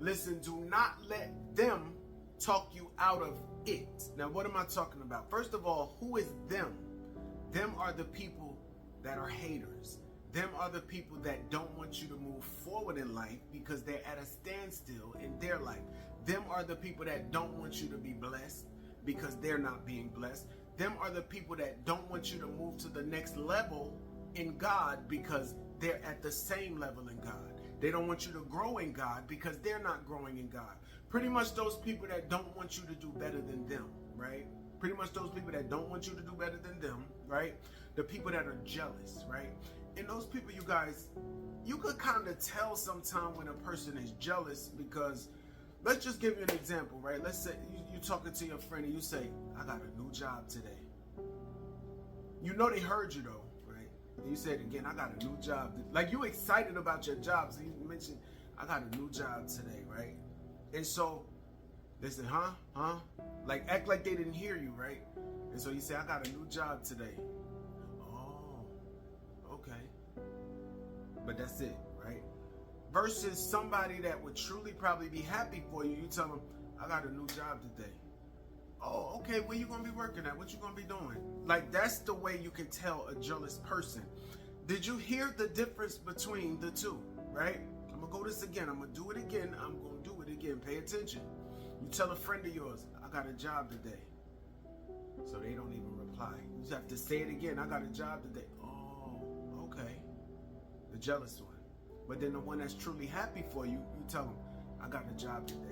Listen, do not let them talk you out of it. Now, what am I talking about? First of all, who is them? Them are the people that are haters. Them are the people that don't want you to move forward in life because they're at a standstill in their life. Them are the people that don't want you to be blessed because they're not being blessed. Them are the people that don't want you to move to the next level in God because they're at the same level in God. They don't want you to grow in God because they're not growing in God. Pretty much those people that don't want you to do better than them, right? Pretty much those people that don't want you to do better than them, right? The people that are jealous, right? And those people, you guys, you could kind of tell sometime when a person is jealous because, let's just give you an example, right? Let's say you're talking to your friend and you say, I got a new job today. You know they heard you though, right? And you said again, I got a new job. Like you excited about your job. So you mentioned, I got a new job today, right? And so they said, huh? Like act like they didn't hear you, right? And so you say, I got a new job today. Oh, okay. But that's it, right? Versus somebody that would truly probably be happy for you. You tell them, I got a new job today. Oh, okay, where you gonna be working at? What you gonna be doing? Like that's the way you can tell a jealous person. Did you hear the difference between the two, right? I'm gonna go this again. I'm gonna do it again. I'm gonna do it again. Pay attention. You tell a friend of yours, I got a job today. So they don't even reply. You just have to say it again. I got a job today. Oh, okay. The jealous one. But then the one that's truly happy for you, you tell them, I got a job today.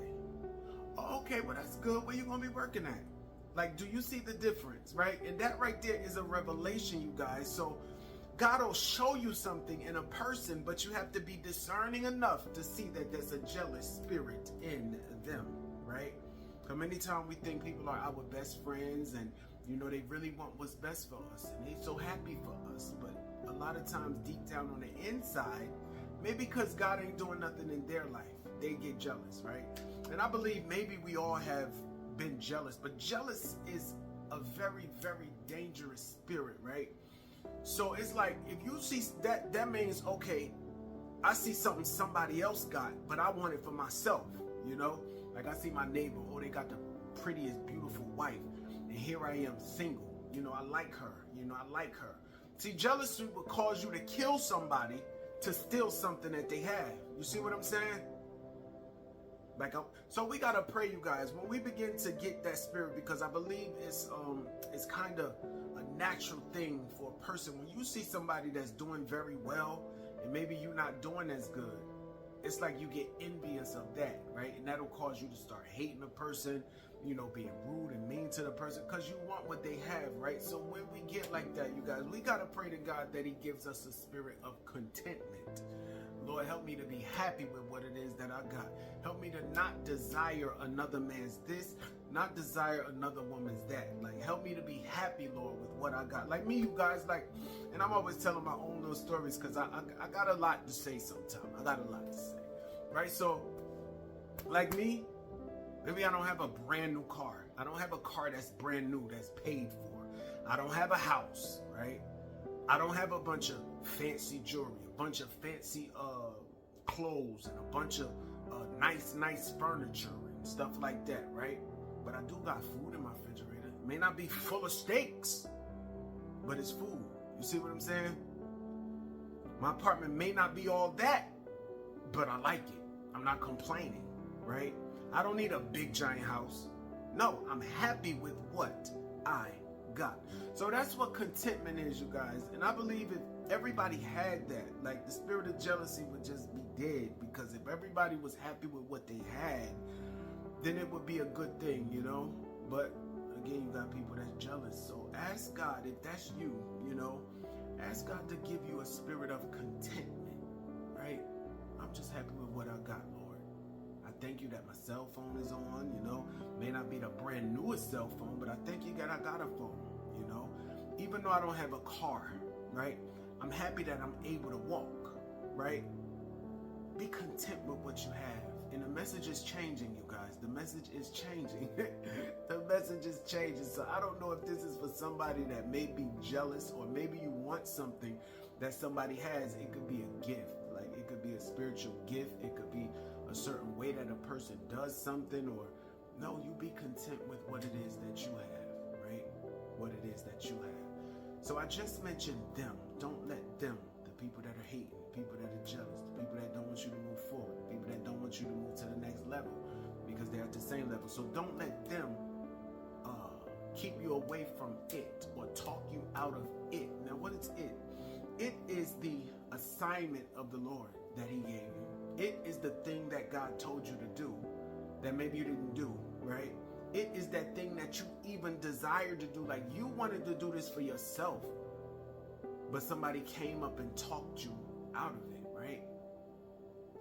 Oh, okay, well that's good. Where you gonna be working at? Like, do you see the difference, right? And that right there is a revelation, you guys. So God will show you something in a person, but you have to be discerning enough to see that there's a jealous spirit in them, right? Because many times we think people are our best friends and, you know, they really want what's best for us and they're so happy for us. But a lot of times deep down on the inside, maybe because God ain't doing nothing in their life, they get jealous, right? And I believe maybe we all have been jealous, but jealous is a very, very dangerous spirit, right? So it's like, if you see that, that means, okay, I see something somebody else got, but I want it for myself, you know? Like I see my neighbor, oh, they got the prettiest, beautiful wife, and here I am single. You know, I like her, I like her. See, jealousy will cause you to kill somebody to steal something that they have. You see what I'm saying? Like, so we gotta pray, you guys, when we begin to get that spirit, because I believe it's kind of a natural thing for a person. When you see somebody that's doing very well, and maybe you're not doing as good, it's like you get envious of that, right? And that'll cause you to start hating a person, you know, being rude and mean to the person because you want what they have, right? So when we get like that, you guys, we got to pray to God that he gives us a spirit of contentment. Lord, help me to be happy with what it is that I got. Help me to not desire another man's this, not desire another woman's that. Like, help me to be happy, Lord, with what I got. Like me, you guys, like, and I'm always telling my own little stories because I got a lot to say sometimes. I got a lot to say, right? So, like me, maybe I don't have a brand new car. I don't have a car that's brand new, that's paid for. I don't have a house, right? I don't have a bunch of fancy jewelry, a bunch of fancy clothes, and a bunch of nice furniture and stuff like that, right? But I do got food in my refrigerator. It may not be full of steaks, but it's food. You see what I'm saying? My apartment may not be all that, but I like it. I'm not complaining, right? I don't need a big giant house. No, I'm happy with what I got. So that's what contentment is, you guys. And I believe if everybody had that, like, the spirit of jealousy would just be dead, because if everybody was happy with what they had, then it would be a good thing, you know. But again, you got people that's jealous. So ask God, if that's you, you know, ask God to give you a spirit of contentment, right? I'm just happy with what I got, Lord. I thank you that my cell phone is on, you know. May not be the brand newest cell phone, but I thank you that I got a phone, you know. Even though I don't have a car, right? I'm happy that I'm able to walk, right? Be content with what you have. And the message is changing, you guys. The message is changing. The message is changing. So I don't know if this is for somebody that may be jealous, or maybe you want something that somebody has. It could be a gift. Like, it could be a spiritual gift. It could be a certain way that a person does something, or no, you be content with what it is that you have, right? What it is that you have. So I just mentioned them. Don't let them, the people that are hating, people that are jealous, the people that don't want you to move forward, the people that don't want you to move to the next level because they're at the same level. So don't let them keep you away from it or talk you out of it. Now, what is it? It is the assignment of the Lord that he gave you. It is the thing that God told you to do that maybe you didn't do, right? It is that thing that you even desired to do. Like you wanted to do this for yourself, but somebody came up and talked you out of it, right?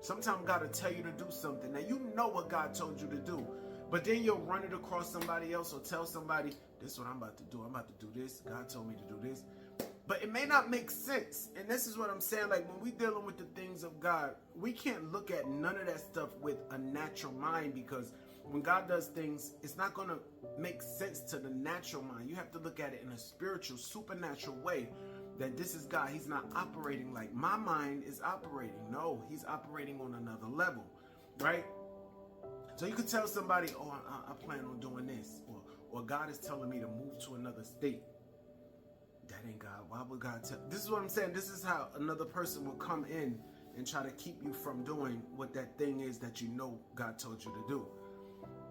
Sometimes God will tell you to do something. Now you know what God told you to do, but then you'll run it across somebody else or tell somebody, this is what I'm about to do. I'm about to do this. God told me to do this. But it may not make sense. And this is what I'm saying. Like when we're dealing with the things of God, we can't look at none of that stuff with a natural mind, because when God does things, it's not going to make sense to the natural mind. You have to look at it in a spiritual, supernatural way, that this is God. He's not operating like my mind is operating. No, he's operating on another level, right? So you could tell somebody, oh, I plan on doing this, or God is telling me to move to another state. That ain't God. Why would God tell? This is what I'm saying. This is how another person will come in and try to keep you from doing what that thing is that you know God told you to do.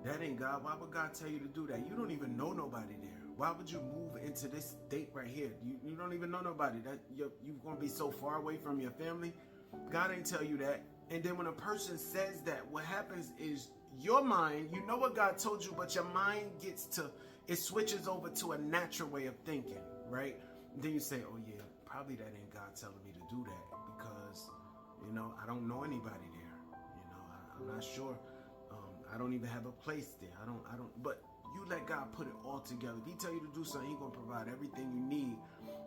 That ain't God. Why would God tell you to do that? You don't even know nobody there. Why would you move into this state right here? You don't even know nobody. That you're going to be so far away from your family. God ain't tell you that. And then when a person says that, what happens is your mind, you know what God told you, but your mind it switches over to a natural way of thinking, right? And then you say, oh yeah, probably that ain't God telling me to do that, because, I don't know anybody there. I'm not sure. I don't even have a place there. I don't, but you let God put it all together. If he tell you to do something, he's going to provide everything you need.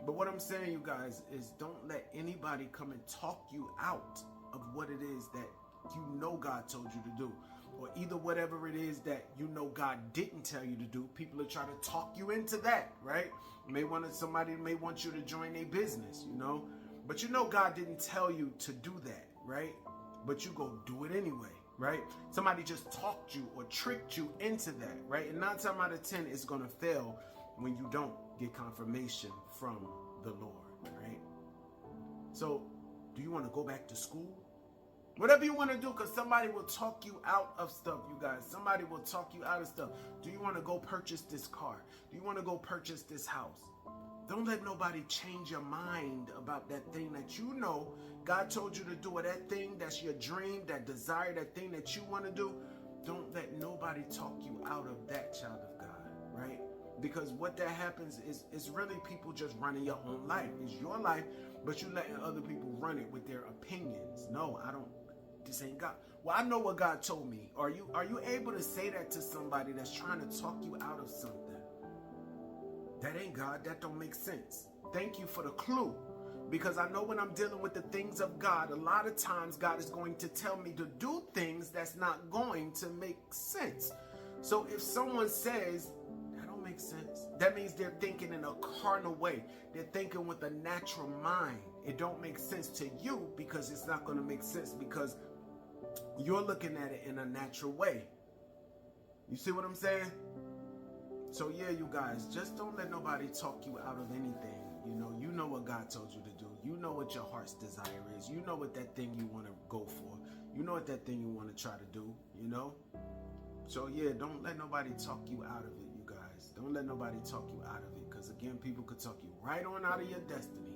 But what I'm saying, you guys, is don't let anybody come and talk you out of what it is that God told you to do. Or either whatever it is that God didn't tell you to do, people are trying to talk you into that, right? Somebody may want you to join a business, but God didn't tell you to do that, right? But you go do it anyway, right? Somebody just talked you or tricked you into that, right? And 9 times out of 10, it's going to fail when you don't get confirmation from the Lord, right? So, do you want to go back to school? Whatever you want to do, because somebody will talk you out of stuff, you guys. Somebody will talk you out of stuff. Do you want to go purchase this car? Do you want to go purchase this house? Don't let nobody change your mind about that thing that God told you to do, or that thing that's your dream, that desire, that thing that you want to do. Don't let nobody talk you out of that, child of God, right? Because what that happens is really people just running your own life. It's your life, but you letting other people run it with their opinions. No, I don't. This ain't God. Well, I know what God told me. Are you able to say that to somebody that's trying to talk you out of something? That ain't God. That don't make sense. Thank you for the clue. Because I know when I'm dealing with the things of God, a lot of times God is going to tell me to do things that's not going to make sense. So if someone says, that don't make sense, that means they're thinking in a carnal way. They're thinking with a natural mind. It don't make sense to you, because it's not going to make sense, because you're looking at it in a natural way. You see what I'm saying? So yeah, you guys, just don't let nobody talk you out of anything. You know what God told you to do. You know what your heart's desire is. You know what that thing you want to go for. You know what that thing you want to try to do, So yeah, don't let nobody talk you out of it, you guys. Don't let nobody talk you out of it, because again, people could talk you right on out of your destiny,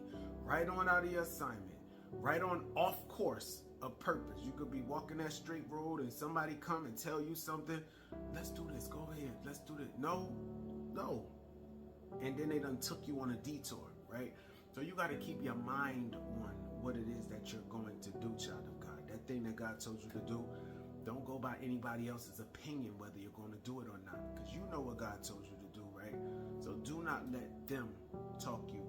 right on out of your assignment, right on off course of purpose. You could be walking that straight road and somebody come and tell you something. Let's do this. Go ahead. Let's do this. No. And then they done took you on a detour, right? So you got to keep your mind on what it is that you're going to do, child of God. That thing that God told you to do, don't go by anybody else's opinion whether you're going to do it or not, because you know what God told you to do, right? So do not let them talk you